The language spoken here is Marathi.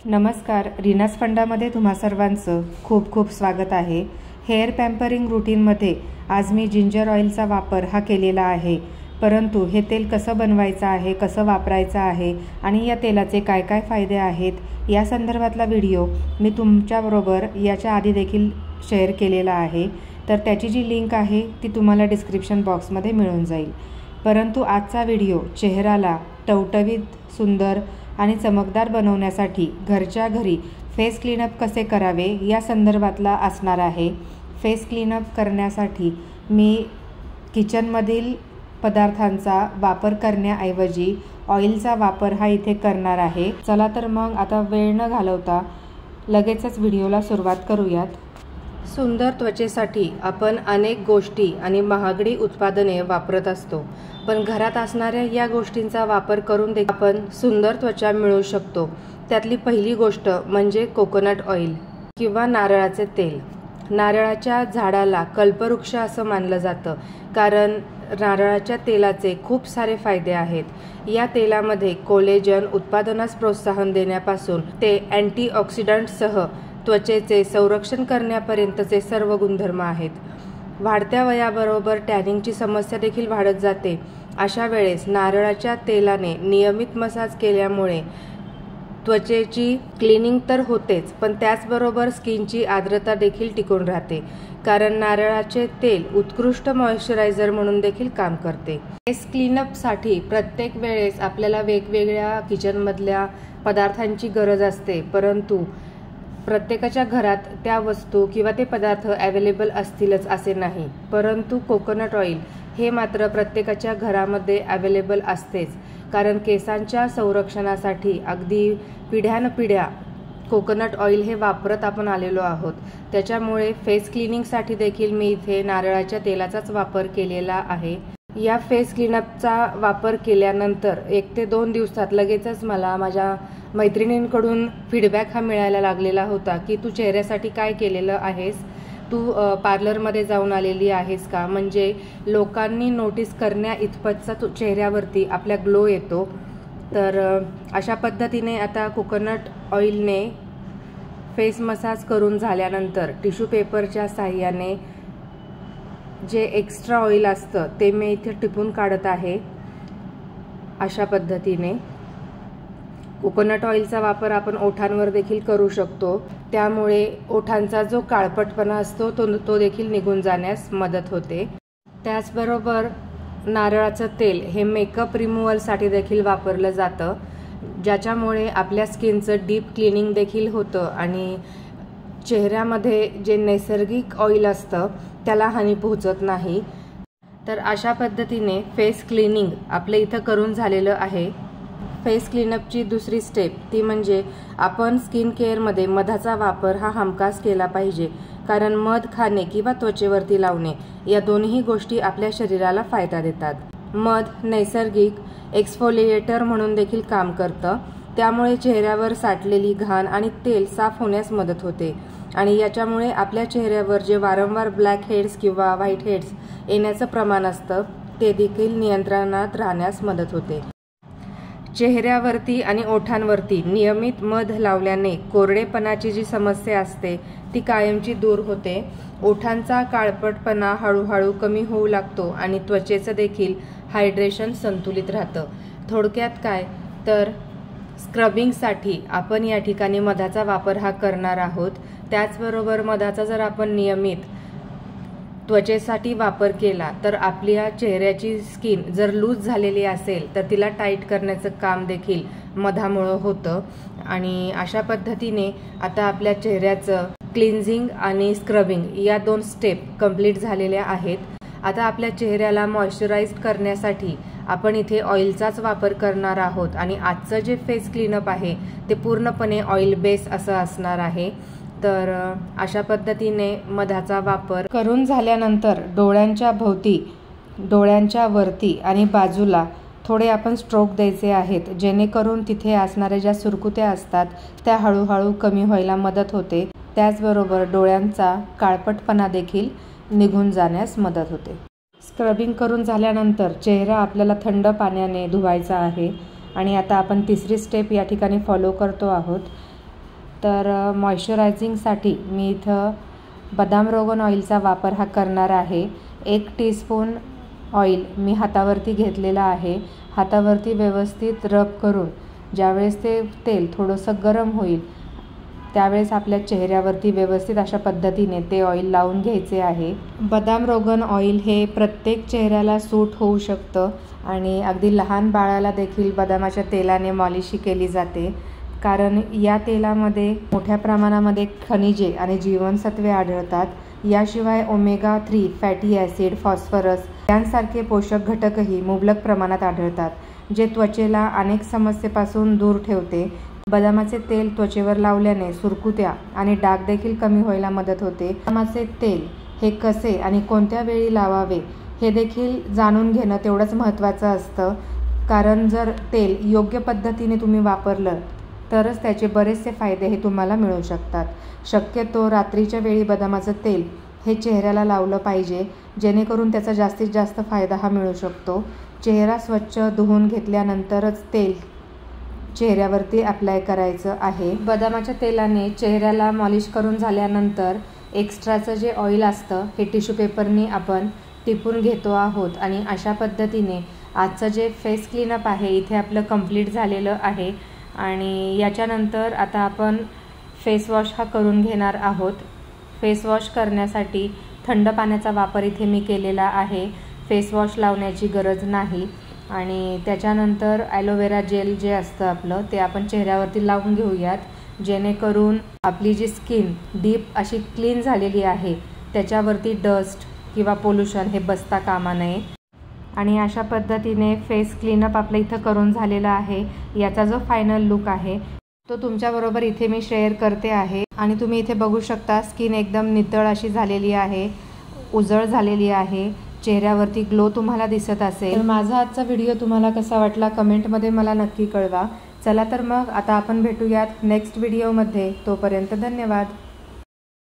नमस्कार, रीनास फंडामध्ये तुम्हा सर्वांचं खूप खूप स्वागत आहे। हेअर पॅम्परिंग रूटीनमध्ये आज मी जिंजर ऑइलचा वापर हा केलेला आहे, परंतु हे तेल कसं बनवायचं आहे, कसं वापरायचं आहे आणि या तेलाचे काय काय फायदे आहेत या संदर्भातला व्हिडिओ मी तुमच्याबरोबर याच्या आधी देखील शेअर केलेला आहे। तर त्याची जी लिंक आहे ती तुम्हाला डिस्क्रिप्शन बॉक्समध्ये मिळून जाईल। परंतु आजचा व्हिडिओ चेहऱ्याला टवटवीत, सुंदर आणि चमकदार बनवण्यासाठी घरच्या घरी फेस क्लीनअप कसे करावे या संदर्भातला असणार आहे। फेस क्लीनअप करण्यासाठी मी किचनमधील पदार्थांचा वापर करण्याऐवजी ऑइलचा वापर हा इथे करणार आहे। चला तर मग आता वेळ न घालवता लगेचच व्हिडिओला सुरुवात करूयात। सुंदर त्वचेसाठी आपण अनेक गोष्टी आणि महागडी उत्पादने वापरत असतो, पण घरात असणाऱ्या या गोष्टींचा वापर करून देखील आपण सुंदर त्वचा मिळवू शकतो। त्यातली पहिली गोष्ट म्हणजे कोकोनट ऑइल किंवा नारळाचे तेल। नारळाच्या झाडाला कल्पवृक्ष असं मानलं जातं, कारण नारळाच्या तेलाचे खूप सारे फायदे आहेत। या तेलामध्ये कोलेजन उत्पादनास प्रोत्साहन देण्यापासून ते अँटीऑक्सिडंट्ससह त्वचेचे संरक्षण करण्यापर्यंतचे सर्व गुणधर्म आहेत। वाढत्या वयाबरोबर टॅनिंगची समस्या देखील वाढत जाते। अशा वेळेस नारळाच्या तेलाने नियमित मसाज केल्यामुळे त्वचेची क्लिनिंग तर होतेच, पण त्याचबरोबर स्किनची आर्द्रता देखील टिकून राहते, कारण नारळाचे तेल उत्कृष्ट मॉइश्चरायझर म्हणून देखील काम करते। फेस क्लीनअपसाठी प्रत्येक वेळेस आपल्याला वेगवेगळ्या किचनमधल्या पदार्थांची गरज असते, परंतु प्रत्येकाच्या घरात त्या वस्तू किंवा ते पदार्थ अवेलेबल असतीलच असे नाही। परंतु कोकोनट ऑइल हे मात्र प्रत्येकाच्या घरामध्ये अवेलेबल असतेच, कारण केसांच्या संरक्षणासाठी अगदी पिढ्यानपिढ्या कोकोनट ऑइल हे वापरत आपण आलेलो आहोत। त्याच्यामुळे फेस क्लिनिंगसाठी देखील मी इथे नारळाच्या तेलाचाच वापर केलेला आहे। या फेस क्लीनअपचा वापर केल्यानंतर 1 ते 2 दिवसात लगेचच मला माझ्या मैत्रिणींकडून फीडबॅक हा मिळायला लागलेला होता की तू चेहऱ्यासाठी काय केलेलं आहेस, तू पार्लरमध्ये जाऊन आलेली आहेस का, म्हणजे लोकांनी नोटीस करण्या इतपतचा चेहऱ्यावरती आपल्या ग्लो येतो। तर अशा पद्धतीने आता कोकोनट ऑइलने फेस मसाज करून झाल्यानंतर टिश्यू पेपरच्या साहाय्याने जे एक्स्ट्रा ऑइल असतं ते मी इथे टिपून काढत आहे। अशा पद्धतीने कोकोनट ऑइलचा वापर आपण ओठांवर देखील करू शकतो, त्यामुळे ओठांचा जो काळपटपणा असतो तो देखील निघून जाण्यास मदत होते। त्याचबरोबर नारळाचं तेल हे मेकअप रिमूव्हलसाठी देखील वापरलं जातं, ज्याच्यामुळे आपल्या स्किनचं डीप क्लिनिंग देखील होतं आणि चेहऱ्यामध्ये जे नैसर्गिक ऑइल असतं त्याला हानी पोहोचत नाही। तर अशा पद्धतीने फेस क्लिनिंग आपल्या इथं करून झालेलं आहे। फेस क्लीनअपची दुसरी स्टेप ती म्हणजे आपण स्किन केअरमध्ये मधाचा वापर हा हमखास केला पाहिजे, कारण मध खाणे किंवा त्वचेवरती लावणे या दोन्ही गोष्टी आपल्या शरीराला फायदा देतात। मध नैसर्गिक एक्सफोलिएटर म्हणून देखील काम करतं, त्यामुळे चेहऱ्यावर साठलेली घाण आणि तेल साफ होण्यास मदत होते आणि याच्यामुळे आपल्या चेहऱ्यावर जे वारंवार ब्लॅक हेड्स किंवा व्हाईट हेड्स येण्याचं प्रमाण असतं ते देखील नियंत्रणात राहण्यास मदत होते। चेहऱ्यावरती आणि ओठांवरती नियमित मध लावल्याने कोरडेपणाची जी समस्या असते ती कायमची दूर होते। ओठांचा काळपटपणा हळूहळू कमी होऊ लागतो आणि त्वचेचं देखील हायड्रेशन संतुलित राहतं। थोडक्यात काय तर स्क्रबिंगसाठी आपण या ठिकाणी मधाचा वापर हा करणार आहोत। त्याचबरोबर मधाचा जर आपण नियमित त्वचेसाठी वापर केला तर आपल्या चेहऱ्याची स्किन जर लूज झालेली असेल तर तिला टाईट करण्याचं काम देखील मधामुळं होतं आणि अशा पद्धतीने आता आपल्या चेहऱ्याचं क्लिन्झिंग आणि स्क्रबिंग या 2 स्टेप कंप्लीट झालेल्या आहेत। आता आपल्या चेहऱ्याला मॉइश्चराइज करण्यासाठी आपण इथे ऑइलचाच वापर करणार आहोत आणि आजचं जे फेस क्लीनअप आहे ते पूर्णपणे ऑइल बेस असं असणार आहे। तर अशा पद्धतीने मधाचा वापर करून झाल्यानंतर डोळ्यांच्या भोवती, डोळ्यांच्या वरती आणि बाजूला थोडे आपण स्ट्रोक द्यायचे आहेत, जेणेकरून तिथे असणाऱ्या ज्या सुरकुत्या असतात त्या हळूहळू कमी व्हायला मदत होते। त्याचबरोबर डोळ्यांचा काळपटपणा देखील निघून जाण्यास मदत होते। स्क्रबिंग करून झाल्यानंतर चेहरा आपल्याला थंड पाण्याने धुवायचा आहे आणि आता आपण तिसरी स्टेप या ठिकाणी फॉलो करतो आहोत। तर मॉइश्चरायझिंगसाठी मी इथं बदाम रोगन ऑइलचा वापर हा करणार आहे। 1 टीस्पून ऑइल मी हातावरती घेतलेला आहे। हातावरती व्यवस्थित रब करून ज्यावेळेस ते तेल थोडंसं गरम होईल त्यावेळेस आपल्या चेहऱ्यावरती व्यवस्थित अशा पद्धतीने ते ऑइल लावून घ्यायचे आहे। बदाम रोगन ऑइल हे प्रत्येक चेहऱ्याला सूट होऊ शकतं आणि अगदी लहान बाळाला देखील बदामाच्या तेलाने मॉलिश केली जाते, कारण या तेलामध्ये मोठ्या प्रमाणामध्ये खनिजे आणि जीवनसत्वे आढळतात। याशिवाय ओमेगा 3 फॅटी ॲसिड, फॉस्फरस यांसारखे पोषक घटकही मुबलक प्रमाणात आढळतात, जे त्वचेला अनेक समस्येपासून दूर ठेवते। बदामाचे तेल त्वचेवर लावल्याने सुरकुत्या आणि डाग देखील कमी व्हायला मदत होते। बदामाचे तेल हे कसे आणि कोणत्या वेळी लावावे हे देखील जाणून घेणं तेवढंच महत्त्वाचं असतं, कारण जर तेल योग्य पद्धतीने तुम्ही वापरलं तरच त्याचे बरेचसे फायदे हे तुम्हाला मिळू शकतात। शक्यतो रात्रीच्या वेळी बदामाचं तेल हे चेहऱ्याला लावलं पाहिजे, जेणेकरून त्याचा जास्तीत जास्त फायदा हा मिळू शकतो। चेहरा स्वच्छ धुवून घेतल्यानंतरच तेल चेहऱ्यावरती अप्लाय करायचं आहे। बदामाच्या तेलाने चेहऱ्याला मॉलिश करून झाल्यानंतर एक्स्ट्राचं जे ऑइल असतं हे टिश्यू पेपरनी आपण टिपून घेतो आहोत आणि अशा पद्धतीने आजचं जे फेस क्लीनअप आहे इथे आपलं कंप्लीट झालेलं आहे। आणि याच्यानंतर आता आपण फेस वॉश हा करून घेणार आहोत। फेस वॉश करण्यासाठी थंड पाण्याचा वापर इथे मी केलेला आहे, फेस वॉश लावण्याची गरज नाही। आणि त्याच्यानंतर ॲलोवेरा जेल जे असतं आपलं ते आपण चेहऱ्यावरती लावून घेऊयात, जेणेकरून आपली जी स्किन डीप अशी क्लीन झालेली आहे त्याच्यावरती डस्ट किंवा पोल्युशन हे बसता कामा नये। आणि अशा पद्धतीने फेस क्लीनअप आपलं इथं करून झालेला आहे। याचा जो फायनल लुक आहे तो तुमच्याबरोबर इथे मी शेअर करते आहे। आणि तुम्ही इथे बघू शकता स्किन एकदम नितळ अशी झालेली आहे, उजळ झालेली आहे, चेहऱ्यावरती ग्लो तुम्हाला दिसत असेल। तर माझा आजचा व्हिडिओ तुम्हाला कसा वाटला कमेंटमध्ये मला नक्की कळवा। चला तर मग आता आपण भेटूयात नेक्स्ट व्हिडिओमध्ये, तोपर्यंत धन्यवाद।